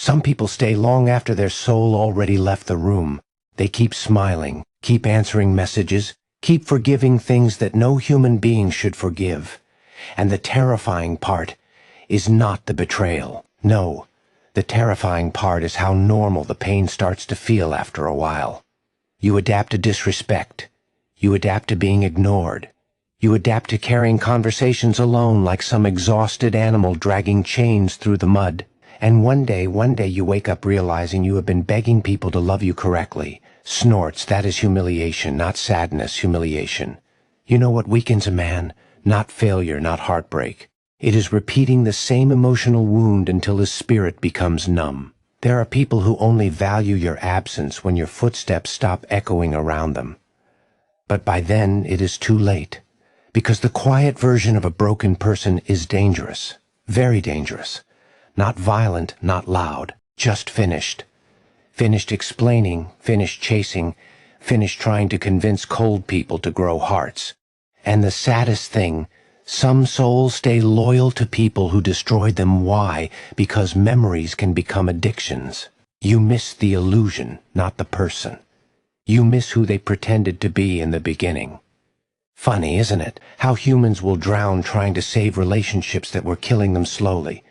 Some people stay long after their soul already left the room. They keep smiling, keep answering messages, keep forgiving things that no human being should forgive. And the terrifying part is not the betrayal. No, the terrifying part is how normal the pain starts to feel after a while. You adapt to disrespect. You adapt to being ignored. You adapt to carrying conversations alone like some exhausted animal dragging chains through the mud. And one day you wake up realizing you have been begging people to love you correctly. Snorts, that is humiliation, not sadness, humiliation. You know what weakens a man? Not failure, not heartbreak. It is repeating the same emotional wound until his spirit becomes numb. There are people who only value your absence when your footsteps stop echoing around them. But by then it is too late, because the quiet version of a broken person is dangerous, very dangerous. Not violent, not loud, just finished. Finished explaining, finished chasing, finished trying to convince cold people to grow hearts. And the saddest thing, some souls stay loyal to people who destroyed them. Why? Because memories can become addictions. You miss the illusion, not the person. You miss who they pretended to be in the beginning. Funny, isn't it, how humans will drown trying to save relationships that were killing them slowly.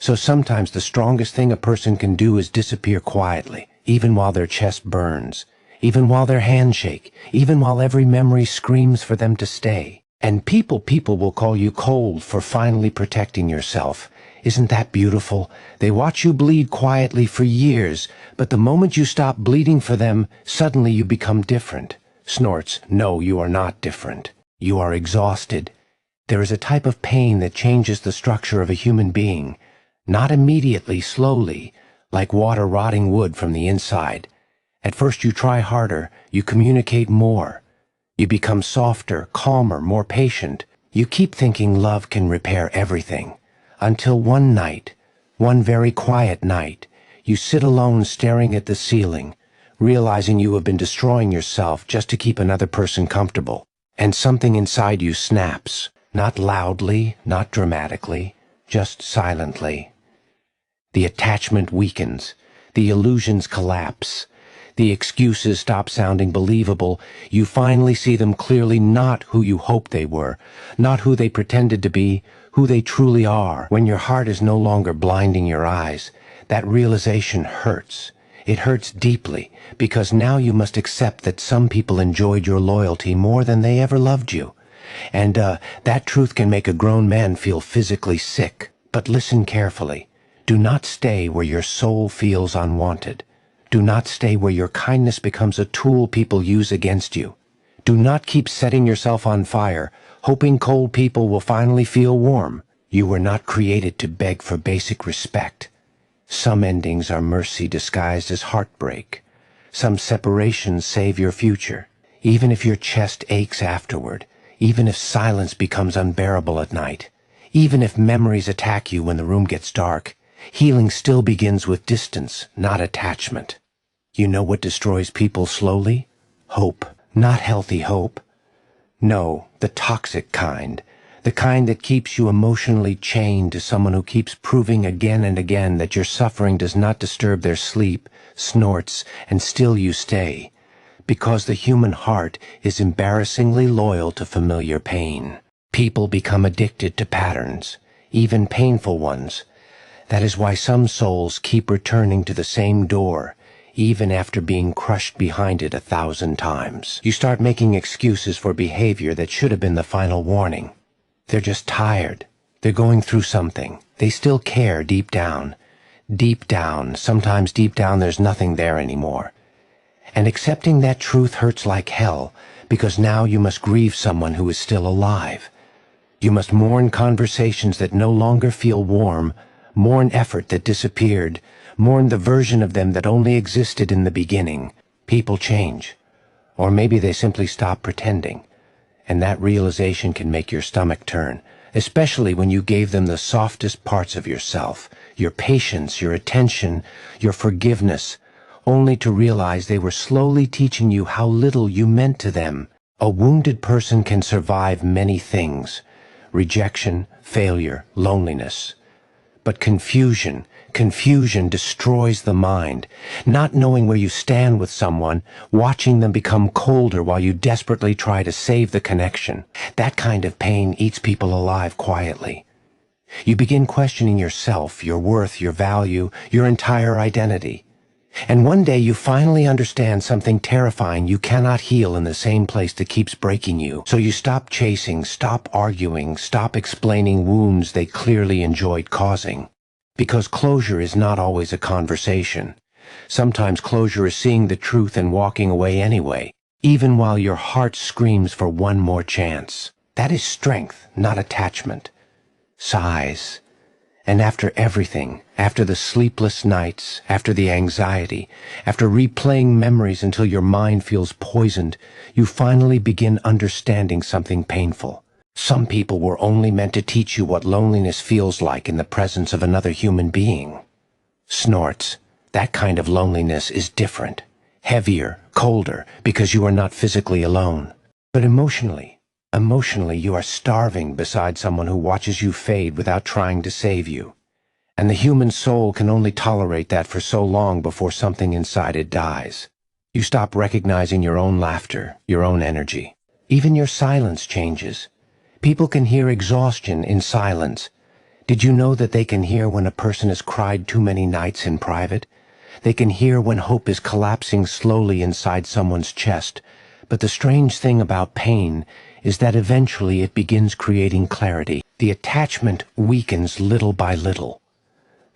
So sometimes the strongest thing a person can do is disappear quietly, even while their chest burns, even while their hands shake, even while every memory screams for them to stay. And people will call you cold for finally protecting yourself. Isn't that beautiful? They watch you bleed quietly for years, but the moment you stop bleeding for them, suddenly you become different. Snorts, no, you are not different. You are exhausted. There is a type of pain that changes the structure of a human being. Not immediately, slowly, like water rotting wood from the inside. At first you try harder, you communicate more. You become softer, calmer, more patient. You keep thinking love can repair everything. Until one night, one very quiet night, you sit alone staring at the ceiling, realizing you have been destroying yourself just to keep another person comfortable. And something inside you snaps, not loudly, not dramatically, just silently. The attachment weakens. The illusions collapse. The excuses stop sounding believable. You finally see them clearly, not who you hoped they were, not who they pretended to be, who they truly are. When your heart is no longer blinding your eyes, that realization hurts. It hurts deeply, because now you must accept that some people enjoyed your loyalty more than they ever loved you. And that truth can make a grown man feel physically sick. But listen carefully. Do not stay where your soul feels unwanted. Do not stay where your kindness becomes a tool people use against you. Do not keep setting yourself on fire, hoping cold people will finally feel warm. You were not created to beg for basic respect. Some endings are mercy disguised as heartbreak. Some separations save your future. Even if your chest aches afterward, even if silence becomes unbearable at night, even if memories attack you when the room gets dark, healing still begins with distance, not attachment. You know what destroys people slowly? Hope. Not healthy hope. No, the toxic kind. The kind that keeps you emotionally chained to someone who keeps proving again and again that your suffering does not disturb their sleep, snorts, and still you stay. Because the human heart is embarrassingly loyal to familiar pain. People become addicted to patterns, even painful ones. That is why some souls keep returning to the same door, even after being crushed behind it 1,000 times. You start making excuses for behavior that should have been the final warning. They're just tired. They're going through something. They still care deep down. Deep down, sometimes deep down, there's nothing there anymore. And accepting that truth hurts like hell, because now you must grieve someone who is still alive. You must mourn conversations that no longer feel warm, mourn effort that disappeared, mourn the version of them that only existed in the beginning. People change. Or maybe they simply stop pretending. And that realization can make your stomach turn, especially when you gave them the softest parts of yourself, your patience, your attention, your forgiveness, only to realize they were slowly teaching you how little you meant to them. A wounded person can survive many things: rejection, failure, loneliness. But confusion destroys the mind. Not knowing where you stand with someone, watching them become colder while you desperately try to save the connection. That kind of pain eats people alive quietly. You begin questioning yourself, your worth, your value, your entire identity. And one day you finally understand something terrifying you cannot heal in the same place that keeps breaking you. So you stop chasing, stop arguing, stop explaining wounds they clearly enjoyed causing. Because closure is not always a conversation. Sometimes closure is seeing the truth and walking away anyway, even while your heart screams for one more chance. That is strength, not attachment. Sighs. And after everything, after the sleepless nights, after the anxiety, after replaying memories until your mind feels poisoned, you finally begin understanding something painful. Some people were only meant to teach you what loneliness feels like in the presence of another human being. Snorts. That kind of loneliness is different, heavier, colder, because you are not physically alone. But emotionally you are starving beside someone who watches you fade without trying to save you. And the human soul can only tolerate that for so long before something inside it dies. You stop recognizing your own laughter, your own energy. Even your silence changes. People can hear exhaustion in silence. Did you know that they can hear when a person has cried too many nights in private? They can hear when hope is collapsing slowly inside someone's chest. But the strange thing about pain is that eventually it begins creating clarity. The attachment weakens little by little.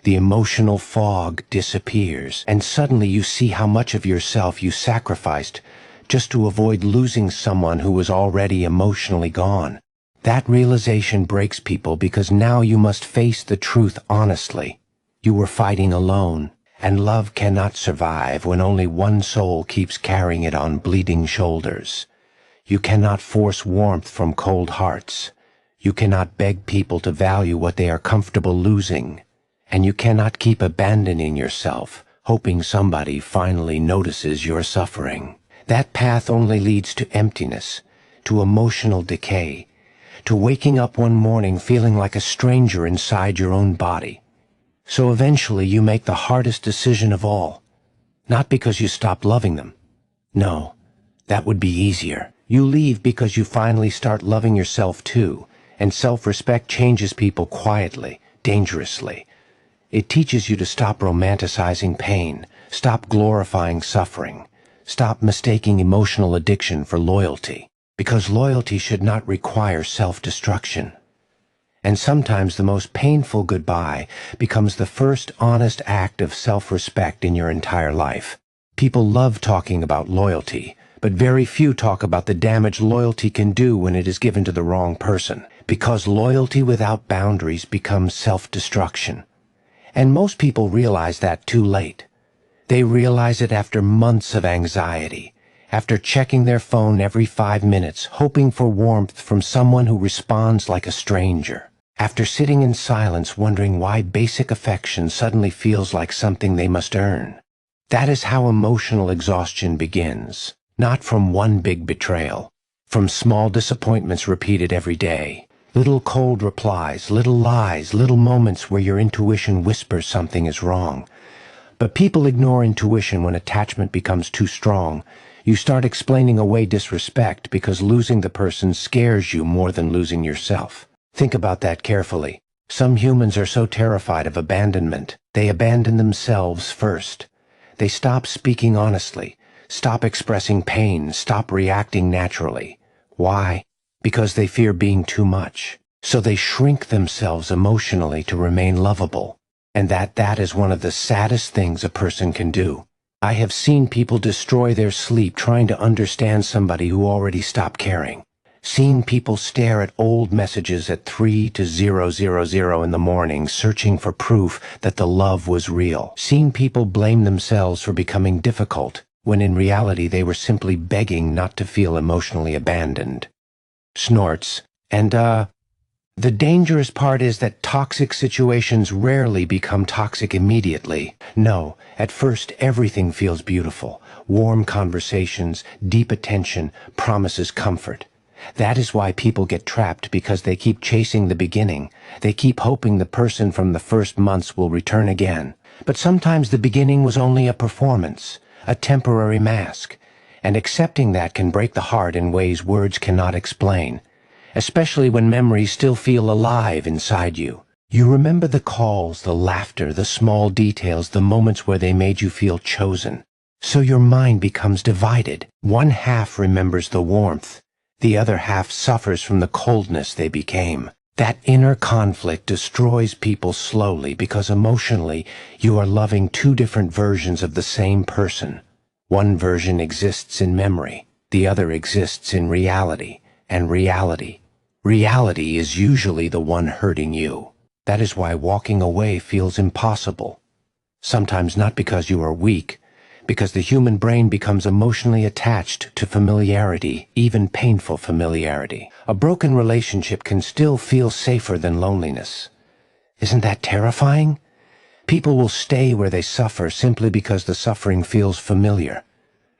The emotional fog disappears, and suddenly you see how much of yourself you sacrificed just to avoid losing someone who was already emotionally gone. That realization breaks people because now you must face the truth honestly. You were fighting alone, and love cannot survive when only one soul keeps carrying it on bleeding shoulders. You cannot force warmth from cold hearts. You cannot beg people to value what they are comfortable losing. And you cannot keep abandoning yourself, hoping somebody finally notices your suffering. That path only leads to emptiness, to emotional decay, to waking up one morning feeling like a stranger inside your own body. So eventually you make the hardest decision of all. Not because you stopped loving them. No, that would be easier. You leave because you finally start loving yourself too, and self-respect changes people quietly, dangerously. It teaches you to stop romanticizing pain, stop glorifying suffering, stop mistaking emotional addiction for loyalty, because loyalty should not require self-destruction. And sometimes the most painful goodbye becomes the first honest act of self-respect in your entire life. People love talking about loyalty, but very few talk about the damage loyalty can do when it is given to the wrong person, because loyalty without boundaries becomes self-destruction. And most people realize that too late. They realize it after months of anxiety, after checking their phone every 5 minutes, hoping for warmth from someone who responds like a stranger, after sitting in silence wondering why basic affection suddenly feels like something they must earn. That is how emotional exhaustion begins. Not from one big betrayal, from small disappointments repeated every day, little cold replies, little lies, little moments where your intuition whispers something is wrong. But people ignore intuition when attachment becomes too strong. You start explaining away disrespect because losing the person scares you more than losing yourself. Think about that carefully. Some humans are so terrified of abandonment, they abandon themselves first. They stop speaking honestly. Stop expressing pain, stop reacting naturally. Why? Because they fear being too much. So they shrink themselves emotionally to remain lovable. And that is one of the saddest things a person can do. I have seen people destroy their sleep trying to understand somebody who already stopped caring. Seen people stare at old messages at 3 to 000 in the morning, searching for proof that the love was real. Seen people blame themselves for becoming difficult, when in reality they were simply begging not to feel emotionally abandoned. Snorts. And, the dangerous part is that toxic situations rarely become toxic immediately. No, at first everything feels beautiful. Warm conversations, deep attention, promises comfort. That is why people get trapped, because they keep chasing the beginning. They keep hoping the person from the first months will return again. But sometimes the beginning was only a performance, a temporary mask. And accepting that can break the heart in ways words cannot explain, especially when memories still feel alive inside you. You remember the calls, the laughter, the small details, the moments where they made you feel chosen. So your mind becomes divided. One half remembers the warmth. The other half suffers from the coldness they became. That inner conflict destroys people slowly because emotionally you are loving two different versions of the same person. One version exists in memory, the other exists in reality, and reality is usually the one hurting you. That is why walking away feels impossible. Sometimes not because you are weak, because the human brain becomes emotionally attached to familiarity, even painful familiarity. A broken relationship can still feel safer than loneliness. Isn't that terrifying? People will stay where they suffer simply because the suffering feels familiar.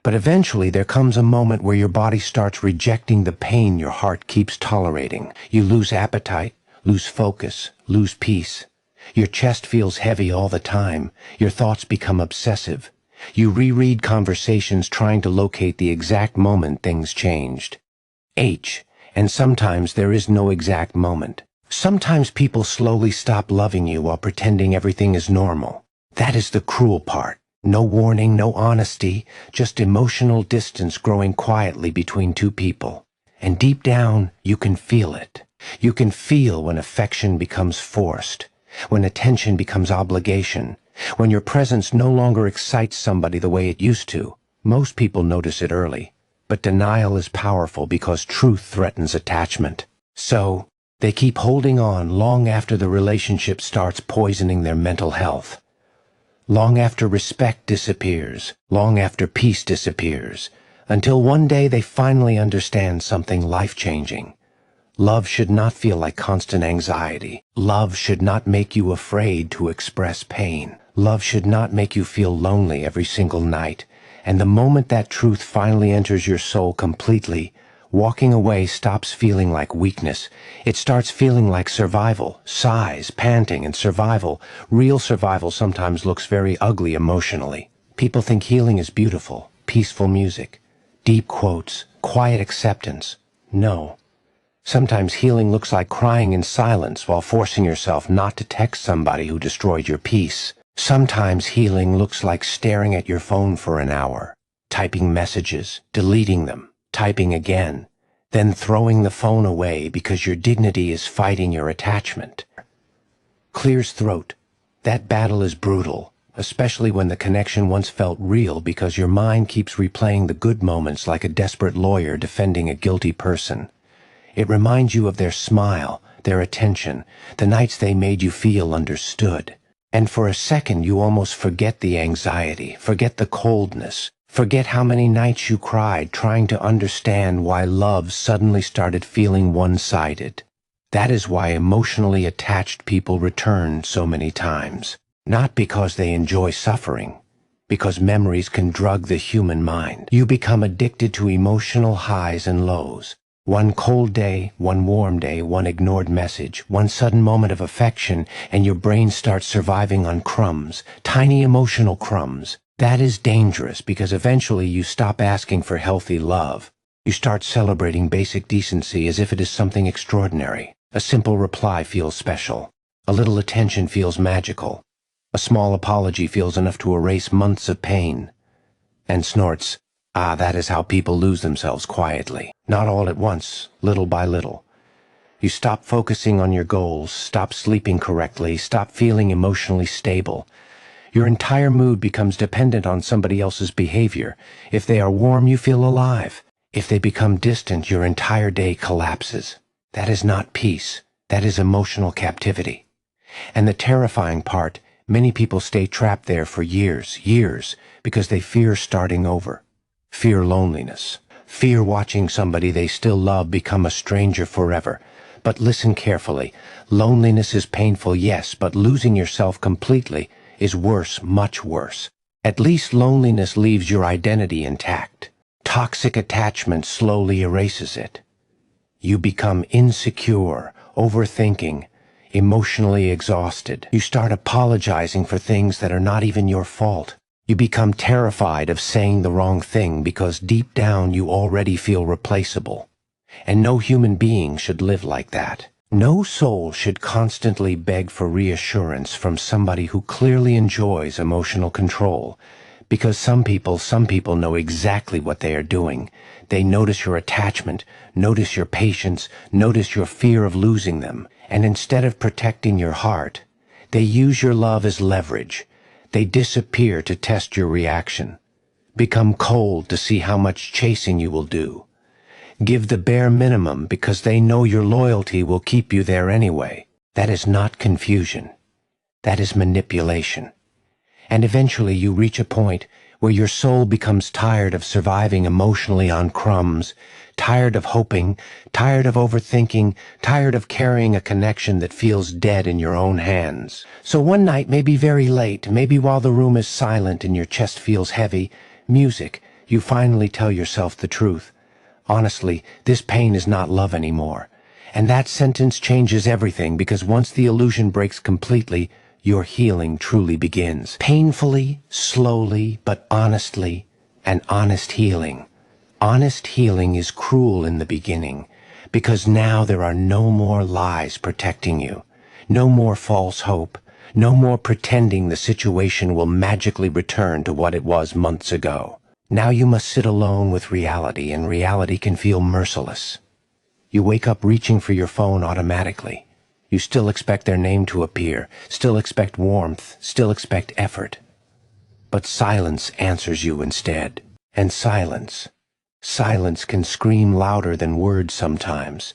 But eventually there comes a moment where your body starts rejecting the pain your heart keeps tolerating. You lose appetite, lose focus, lose peace. Your chest feels heavy all the time. Your thoughts become obsessive. You reread conversations trying to locate the exact moment things changed. And sometimes there is no exact moment. Sometimes people slowly stop loving you while pretending everything is normal. That is the cruel part. No warning, no honesty, just emotional distance growing quietly between two people. And deep down, you can feel it. You can feel when affection becomes forced, when attention becomes obligation, when your presence no longer excites somebody the way it used to. Most people notice it early, but denial is powerful because truth threatens attachment. So, they keep holding on long after the relationship starts poisoning their mental health. Long after respect disappears, long after peace disappears, until one day they finally understand something life-changing. Love should not feel like constant anxiety. Love should not make you afraid to express pain. Love should not make you feel lonely every single night. And the moment that truth finally enters your soul completely, walking away stops feeling like weakness. It starts feeling like survival, sighs, panting, and survival. Real survival sometimes looks very ugly emotionally. People think healing is beautiful, peaceful music, deep quotes, quiet acceptance. No. Sometimes healing looks like crying in silence while forcing yourself not to text somebody who destroyed your peace. Sometimes healing looks like staring at your phone for an hour, typing messages, deleting them, typing again, then throwing the phone away because your dignity is fighting your attachment. Clears throat. That battle is brutal, especially when the connection once felt real because your mind keeps replaying the good moments like a desperate lawyer defending a guilty person. It reminds you of their smile, their attention, the nights they made you feel understood. And for a second you almost forget the anxiety, forget the coldness, forget how many nights you cried trying to understand why love suddenly started feeling one-sided. That is why emotionally attached people return so many times. Not because they enjoy suffering, because memories can drug the human mind. You become addicted to emotional highs and lows. One cold day, one warm day, one ignored message, one sudden moment of affection, and your brain starts surviving on crumbs, tiny emotional crumbs. That is dangerous because eventually you stop asking for healthy love. You start celebrating basic decency as if it is something extraordinary. A simple reply feels special. A little attention feels magical. A small apology feels enough to erase months of pain. And snorts, that is how people lose themselves quietly. Not all at once, little by little. You stop focusing on your goals, stop sleeping correctly, stop feeling emotionally stable. Your entire mood becomes dependent on somebody else's behavior. If they are warm, you feel alive. If they become distant, your entire day collapses. That is not peace. That is emotional captivity. And the terrifying part, many people stay trapped there for years, because they fear starting over. Fear loneliness. Fear watching somebody they still love become a stranger forever. But listen carefully. Loneliness is painful, yes, but losing yourself completely is worse, much worse. At least loneliness leaves your identity intact. Toxic attachment slowly erases it. You become insecure, overthinking, emotionally exhausted. You start apologizing for things that are not even your fault. You become terrified of saying the wrong thing because deep down you already feel replaceable. And no human being should live like that. No soul should constantly beg for reassurance from somebody who clearly enjoys emotional control. Because some people know exactly what they are doing. They notice your attachment, notice your patience, notice your fear of losing them. And instead of protecting your heart, they use your love as leverage. They disappear to test your reaction. Become cold to see how much chasing you will do. Give the bare minimum because they know your loyalty will keep you there anyway. That is not confusion. That is manipulation. And eventually you reach a point where your soul becomes tired of surviving emotionally on crumbs, tired of hoping, tired of overthinking, tired of carrying a connection that feels dead in your own hands. So one night, maybe very late, maybe while the room is silent and your chest feels heavy, music, you finally tell yourself the truth. Honestly, this pain is not love anymore. And that sentence changes everything because once the illusion breaks completely, your healing truly begins. Painfully, slowly, but honestly, an honest healing. Honest healing is cruel in the beginning because now there are no more lies protecting you, no more false hope, no more pretending the situation will magically return to what it was months ago. Now you must sit alone with reality, and reality can feel merciless. You wake up reaching for your phone automatically. You still expect their name to appear, still expect warmth, still expect effort. But silence answers you instead. And silence can scream louder than words sometimes.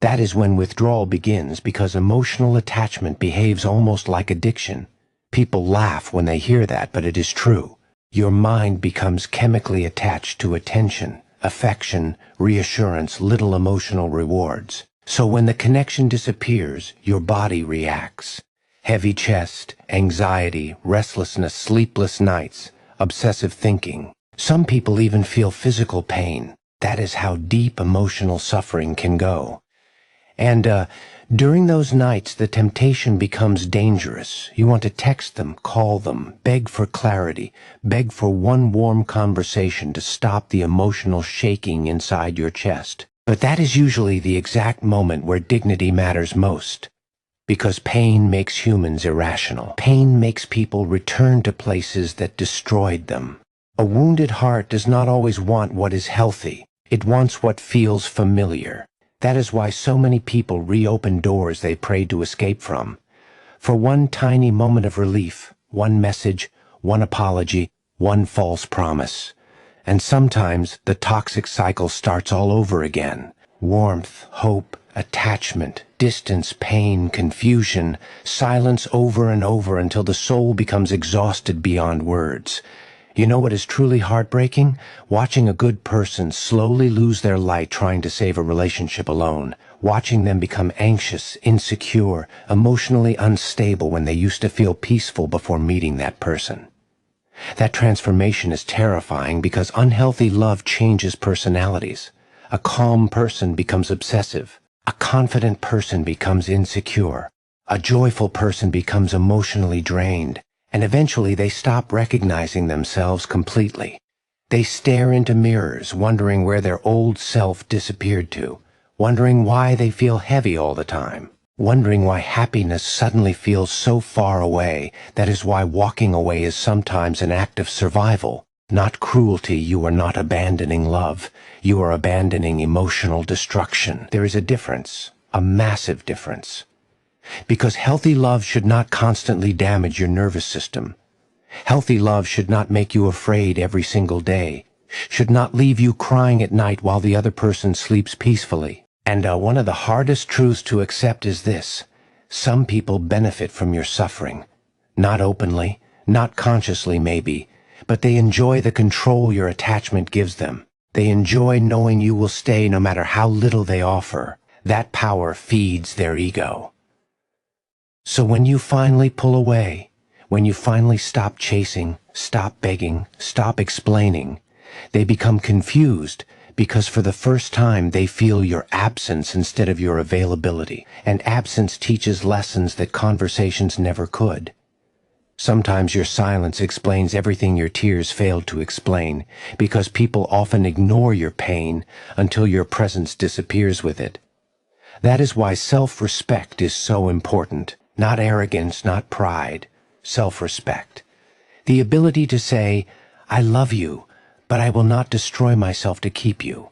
That is when withdrawal begins because emotional attachment behaves almost like addiction. People laugh when they hear that, but it is true. Your mind becomes chemically attached to attention, affection, reassurance, little emotional rewards. So when the connection disappears, your body reacts. Heavy chest, anxiety, restlessness, sleepless nights, obsessive thinking. Some people even feel physical pain. That is how deep emotional suffering can go. And during those nights, the temptation becomes dangerous. You want to text them, call them, beg for clarity, beg for one warm conversation to stop the emotional shaking inside your chest. But that is usually the exact moment where dignity matters most. Because pain makes humans irrational. Pain makes people return to places that destroyed them. A wounded heart does not always want what is healthy. It wants what feels familiar. That is why so many people reopen doors they prayed to escape from. For one tiny moment of relief, one message, one apology, one false promise. And sometimes the toxic cycle starts all over again. Warmth, hope, attachment, distance, pain, confusion, silence over and over until the soul becomes exhausted beyond words. You know what is truly heartbreaking? Watching a good person slowly lose their light trying to save a relationship alone. Watching them become anxious, insecure, emotionally unstable when they used to feel peaceful before meeting that person. That transformation is terrifying because unhealthy love changes personalities. A calm person becomes obsessive. A confident person becomes insecure. A joyful person becomes emotionally drained. And eventually they stop recognizing themselves completely. They stare into mirrors, wondering where their old self disappeared to, wondering why they feel heavy all the time, wondering why happiness suddenly feels so far away. That is why walking away is sometimes an act of survival, not cruelty. You are not abandoning love. You are abandoning emotional destruction. There is a difference, a massive difference. Because healthy love should not constantly damage your nervous system. Healthy love should not make you afraid every single day, should not leave you crying at night while the other person sleeps peacefully. And one of the hardest truths to accept is this: some people benefit from your suffering. Not openly, not consciously maybe, but they enjoy the control your attachment gives them. They enjoy knowing you will stay no matter how little they offer. That power feeds their ego. So when you finally pull away, when you finally stop chasing, stop begging, stop explaining, they become confused because for the first time they feel your absence instead of your availability, and absence teaches lessons that conversations never could. Sometimes your silence explains everything your tears failed to explain, because people often ignore your pain until your presence disappears with it. That is why self-respect is so important. Not arrogance, not pride. Self-respect. The ability to say, "I love you, but I will not destroy myself to keep you."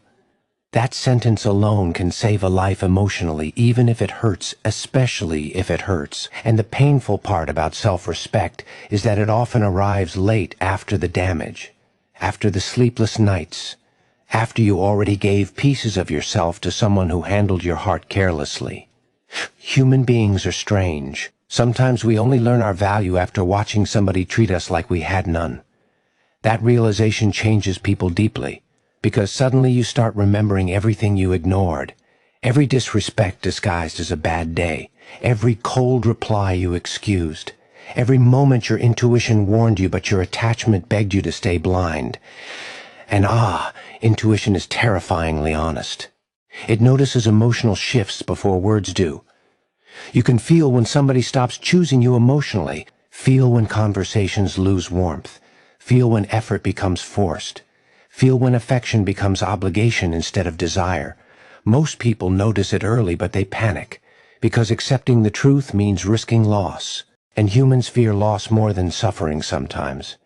That sentence alone can save a life emotionally, even if it hurts, especially if it hurts. And the painful part about self-respect is that it often arrives late after the damage, after the sleepless nights, after you already gave pieces of yourself to someone who handled your heart carelessly. Human beings are strange. Sometimes we only learn our value after watching somebody treat us like we had none. That realization changes people deeply, because suddenly you start remembering everything you ignored, every disrespect disguised as a bad day, every cold reply you excused, every moment your intuition warned you but your attachment begged you to stay blind. And intuition is terrifyingly honest. It notices emotional shifts before words do. You can feel when somebody stops choosing you emotionally, feel when conversations lose warmth, feel when effort becomes forced, feel when affection becomes obligation instead of desire. Most people notice it early, but they panic, because accepting the truth means risking loss, and humans fear loss more than suffering sometimes.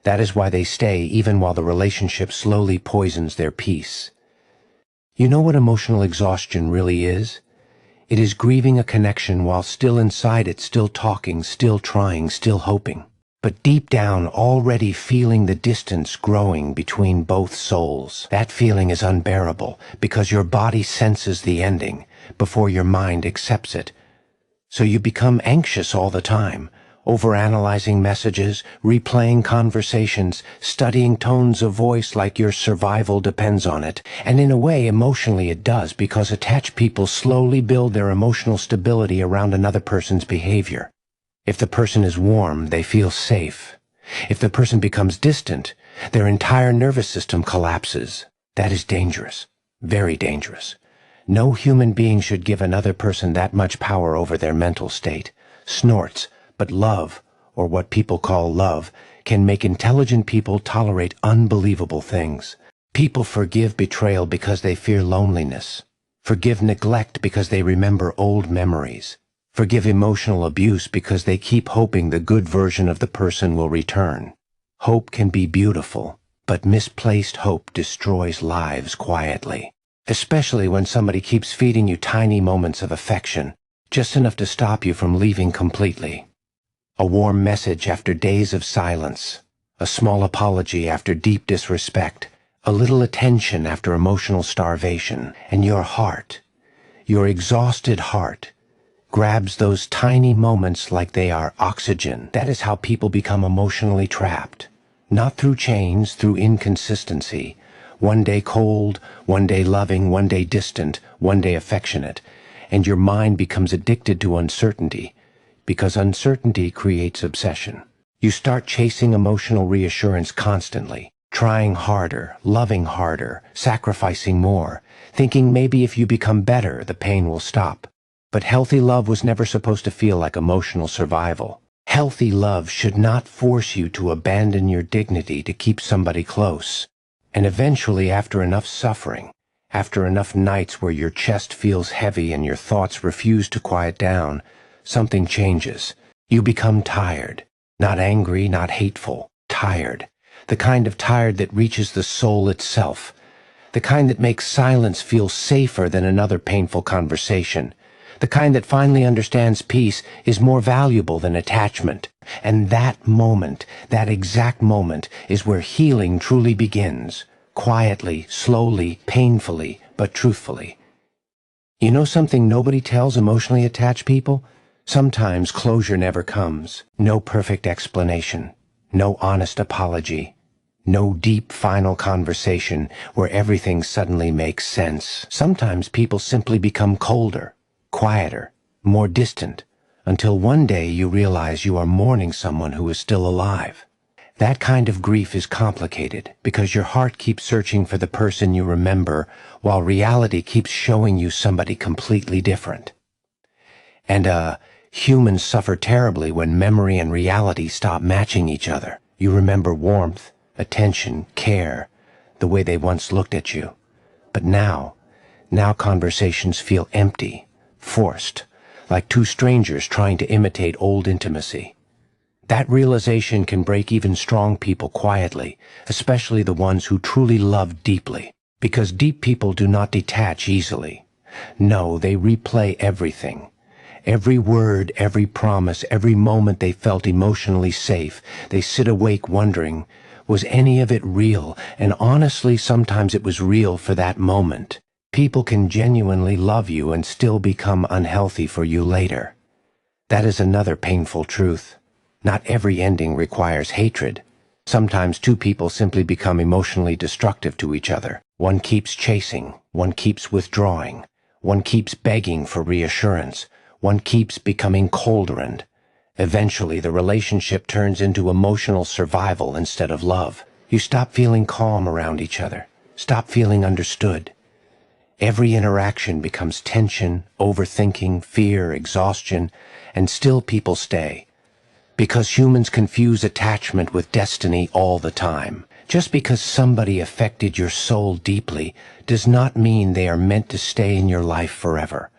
That is why they stay even while the relationship slowly poisons their peace. You know what emotional exhaustion really is? It is grieving a connection while still inside it, still talking, still trying, still hoping. But deep down, already feeling the distance growing between both souls. That feeling is unbearable because your body senses the ending before your mind accepts it. So you become anxious all the time, overanalyzing messages, replaying conversations, studying tones of voice like your survival depends on it. And in a way, emotionally it does, because attached people slowly build their emotional stability around another person's behavior. If the person is warm, they feel safe. If the person becomes distant, their entire nervous system collapses. That is dangerous. Very dangerous. No human being should give another person that much power over their mental state. Snorts. But love, or what people call love, can make intelligent people tolerate unbelievable things. People forgive betrayal because they fear loneliness. Forgive neglect because they remember old memories. Forgive emotional abuse because they keep hoping the good version of the person will return. Hope can be beautiful, but misplaced hope destroys lives quietly. Especially when somebody keeps feeding you tiny moments of affection, just enough to stop you from leaving completely. A warm message after days of silence, a small apology after deep disrespect, a little attention after emotional starvation, and your heart, your exhausted heart, grabs those tiny moments like they are oxygen. That is how people become emotionally trapped. Not through chains, through inconsistency. One day cold, one day loving, one day distant, one day affectionate, and your mind becomes addicted to uncertainty, because uncertainty creates obsession. You start chasing emotional reassurance constantly, trying harder, loving harder, sacrificing more, thinking maybe if you become better, the pain will stop. But healthy love was never supposed to feel like emotional survival. Healthy love should not force you to abandon your dignity to keep somebody close. And eventually, after enough suffering, after enough nights where your chest feels heavy and your thoughts refuse to quiet down, something changes. You become tired. Not angry, not hateful. Tired. The kind of tired that reaches the soul itself. The kind that makes silence feel safer than another painful conversation. The kind that finally understands peace is more valuable than attachment. And that moment, that exact moment, is where healing truly begins. Quietly, slowly, painfully, but truthfully. You know something nobody tells emotionally attached people? Sometimes closure never comes. No perfect explanation. No honest apology. No deep final conversation where everything suddenly makes sense. Sometimes people simply become colder, quieter, more distant, until one day you realize you are mourning someone who is still alive. That kind of grief is complicated because your heart keeps searching for the person you remember while reality keeps showing you somebody completely different. And humans suffer terribly when memory and reality stop matching each other. You remember warmth, attention, care, the way they once looked at you. But now conversations feel empty, forced, like two strangers trying to imitate old intimacy. That realization can break even strong people quietly, especially the ones who truly love deeply, because deep people do not detach easily. No, they replay everything. Every word, every promise, every moment they felt emotionally safe, they sit awake wondering, was any of it real? And honestly, sometimes it was real for that moment. People can genuinely love you and still become unhealthy for you later. That is another painful truth. Not every ending requires hatred. Sometimes two people simply become emotionally destructive to each other. One keeps chasing, one keeps withdrawing, one keeps begging for reassurance, one keeps becoming colder, and eventually the relationship turns into emotional survival instead of love. You stop feeling calm around each other, stop feeling understood. Every interaction becomes tension, overthinking, fear, exhaustion, and still people stay. Because humans confuse attachment with destiny all the time. Just because somebody affected your soul deeply does not mean they are meant to stay in your life forever.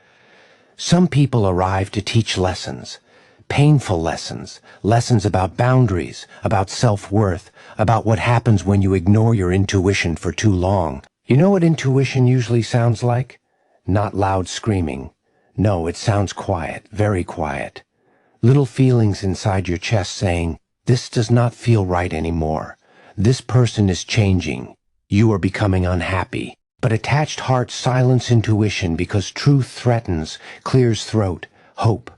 Some people arrive to teach lessons, painful lessons, lessons about boundaries, about self-worth, about what happens when you ignore your intuition for too long. You know what intuition usually sounds like? Not loud screaming. No, it sounds quiet, very quiet. Little feelings inside your chest saying, this does not feel right anymore. This person is changing. You are becoming unhappy. But attached hearts silence intuition because truth threatens, clears throat, hope.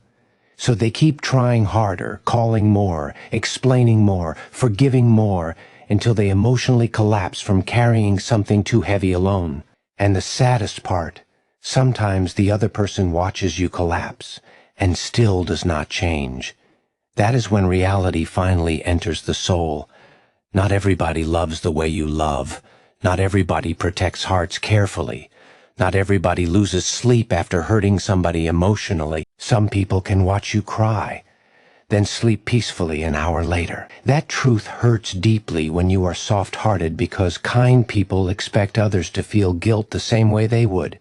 So they keep trying harder, calling more, explaining more, forgiving more, until they emotionally collapse from carrying something too heavy alone. And the saddest part, sometimes the other person watches you collapse and still does not change. That is when reality finally enters the soul. Not everybody loves the way you love. Not everybody protects hearts carefully. Not everybody loses sleep after hurting somebody emotionally. Some people can watch you cry, then sleep peacefully an hour later. That truth hurts deeply when you are soft-hearted because kind people expect others to feel guilt the same way they would.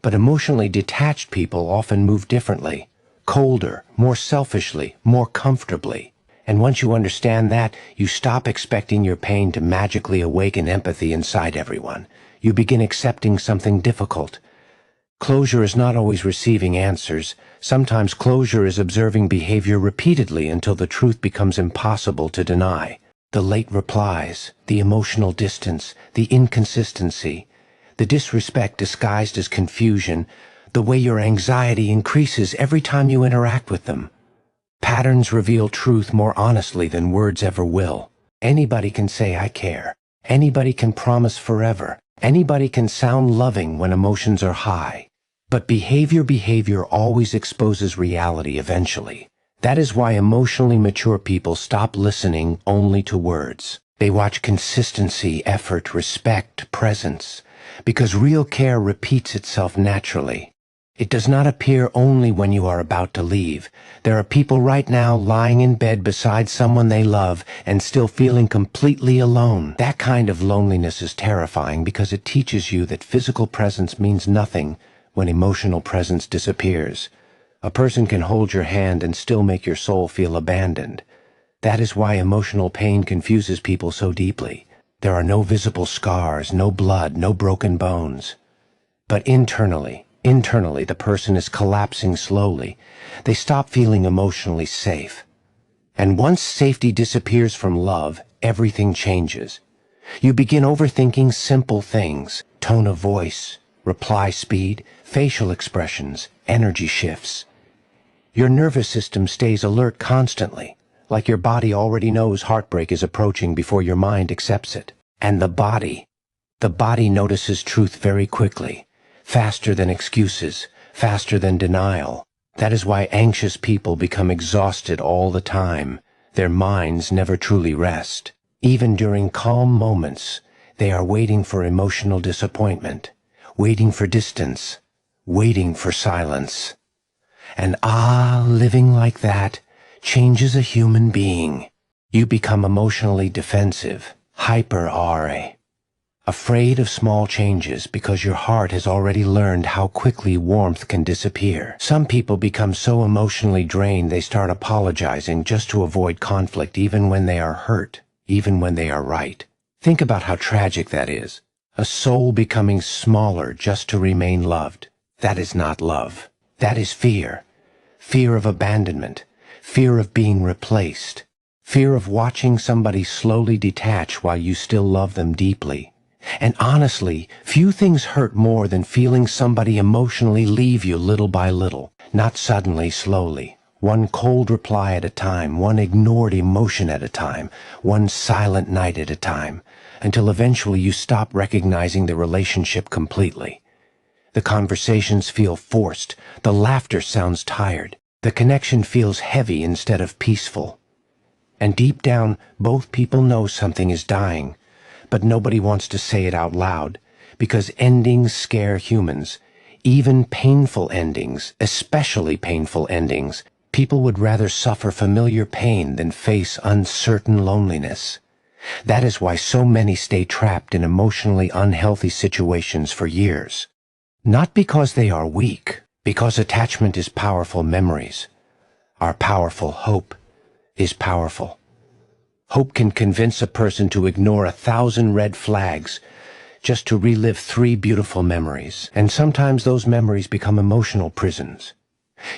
But emotionally detached people often move differently, colder, more selfishly, more comfortably. And once you understand that, you stop expecting your pain to magically awaken empathy inside everyone. You begin accepting something difficult. Closure is not always receiving answers. Sometimes closure is observing behavior repeatedly until the truth becomes impossible to deny. The late replies, the emotional distance, the inconsistency, the disrespect disguised as confusion, the way your anxiety increases every time you interact with them. Patterns reveal truth more honestly than words ever will. Anybody can say, I care. Anybody can promise forever. Anybody can sound loving when emotions are high. But behavior always exposes reality eventually. That is why emotionally mature people stop listening only to words. They watch consistency, effort, respect, presence, because real care repeats itself naturally. It does not appear only when you are about to leave. There are people right now lying in bed beside someone they love and still feeling completely alone. That kind of loneliness is terrifying because it teaches you that physical presence means nothing when emotional presence disappears. A person can hold your hand and still make your soul feel abandoned. That is why emotional pain confuses people so deeply. There are no visible scars, no blood, no broken bones. But internally, the person is collapsing slowly. They stop feeling emotionally safe. And once safety disappears from love, everything changes. You begin overthinking simple things, tone of voice, reply speed, facial expressions, energy shifts. Your nervous system stays alert constantly, like your body already knows heartbreak is approaching before your mind accepts it. And the body notices truth very quickly. Faster than excuses, faster than denial. That is why anxious people become exhausted all the time. Their minds never truly rest. Even during calm moments, they are waiting for emotional disappointment, waiting for distance, waiting for silence. And living like that changes a human being. You become emotionally defensive, hyper-RA, afraid of small changes because your heart has already learned how quickly warmth can disappear. Some people become so emotionally drained they start apologizing just to avoid conflict even when they are hurt, even when they are right. Think about how tragic that is. A soul becoming smaller just to remain loved. That is not love. That is fear. Fear of abandonment. Fear of being replaced. Fear of watching somebody slowly detach while you still love them deeply. And honestly, few things hurt more than feeling somebody emotionally leave you little by little. Not suddenly, slowly. One cold reply at a time, one ignored emotion at a time, one silent night at a time, until eventually you stop recognizing the relationship completely. The conversations feel forced, the laughter sounds tired, the connection feels heavy instead of peaceful. And deep down, both people know something is dying, but nobody wants to say it out loud, because endings scare humans. Even painful endings, especially painful endings. People would rather suffer familiar pain than face uncertain loneliness. That is why so many stay trapped in emotionally unhealthy situations for years. Not because they are weak, because attachment is powerful memories. Our powerful hope is powerful. Hope can convince a person to ignore 1,000 red flags just to relive 3 beautiful memories. And sometimes those memories become emotional prisons.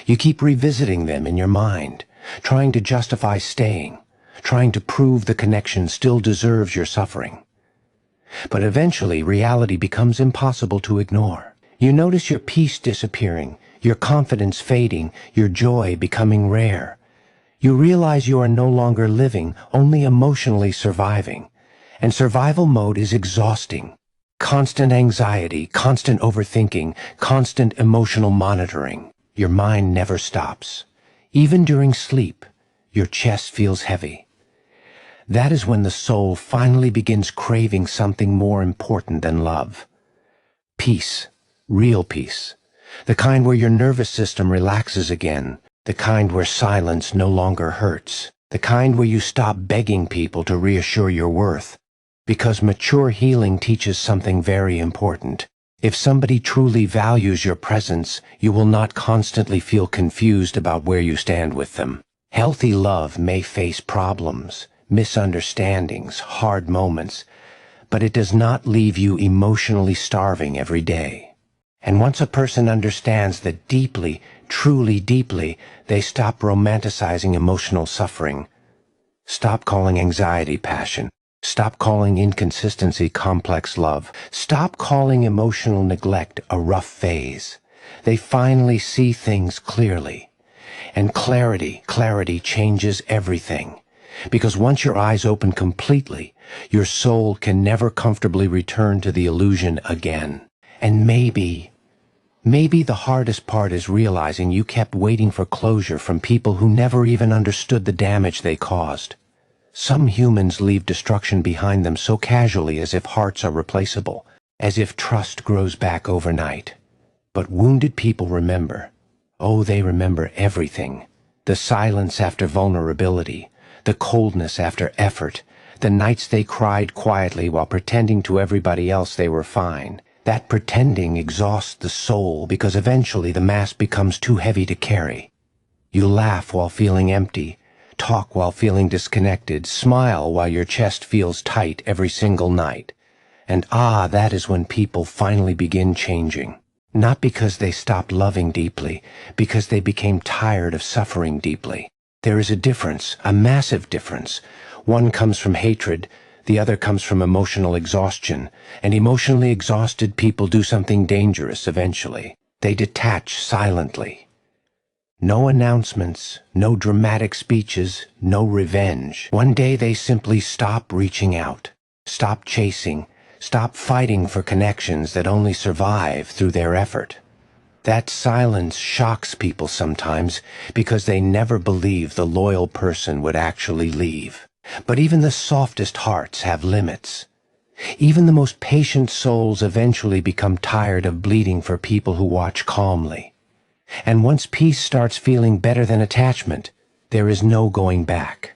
You keep revisiting them in your mind, trying to justify staying, trying to prove the connection still deserves your suffering. But eventually, reality becomes impossible to ignore. You notice your peace disappearing, your confidence fading, your joy becoming rare. You realize you are no longer living, only emotionally surviving. And survival mode is exhausting. Constant anxiety, constant overthinking, constant emotional monitoring. Your mind never stops. Even during sleep, your chest feels heavy. That is when the soul finally begins craving something more important than love. Peace. Real peace. The kind where your nervous system relaxes again. The kind where silence no longer hurts. The kind where you stop begging people to reassure your worth. Because mature healing teaches something very important. If somebody truly values your presence, you will not constantly feel confused about where you stand with them. Healthy love may face problems, misunderstandings, hard moments, but it does not leave you emotionally starving every day. And once a person understands that deeply, truly deeply, they stop romanticizing emotional suffering. Stop calling anxiety passion. Stop calling inconsistency complex love. Stop calling emotional neglect a rough phase. They finally see things clearly. And clarity changes everything. Because once your eyes open completely, your soul can never comfortably return to the illusion again. And maybe the hardest part is realizing you kept waiting for closure from people who never even understood the damage they caused. Some humans leave destruction behind them so casually, as if hearts are replaceable, as if trust grows back overnight. But wounded people remember. Oh, they remember everything. The silence after vulnerability, the coldness after effort, the nights they cried quietly while pretending to everybody else they were fine. That pretending exhausts the soul because eventually the mask becomes too heavy to carry. You laugh while feeling empty, talk while feeling disconnected, smile while your chest feels tight every single night. And that is when people finally begin changing. Not because they stopped loving deeply, because they became tired of suffering deeply. There is a difference, a massive difference. One comes from hatred, the other comes from emotional exhaustion, and emotionally exhausted people do something dangerous eventually. They detach silently. No announcements, no dramatic speeches, no revenge. One day they simply stop reaching out, stop chasing, stop fighting for connections that only survive through their effort. That silence shocks people sometimes because they never believe the loyal person would actually leave. But even the softest hearts have limits. Even the most patient souls eventually become tired of bleeding for people who watch calmly. And once peace starts feeling better than attachment, there is no going back.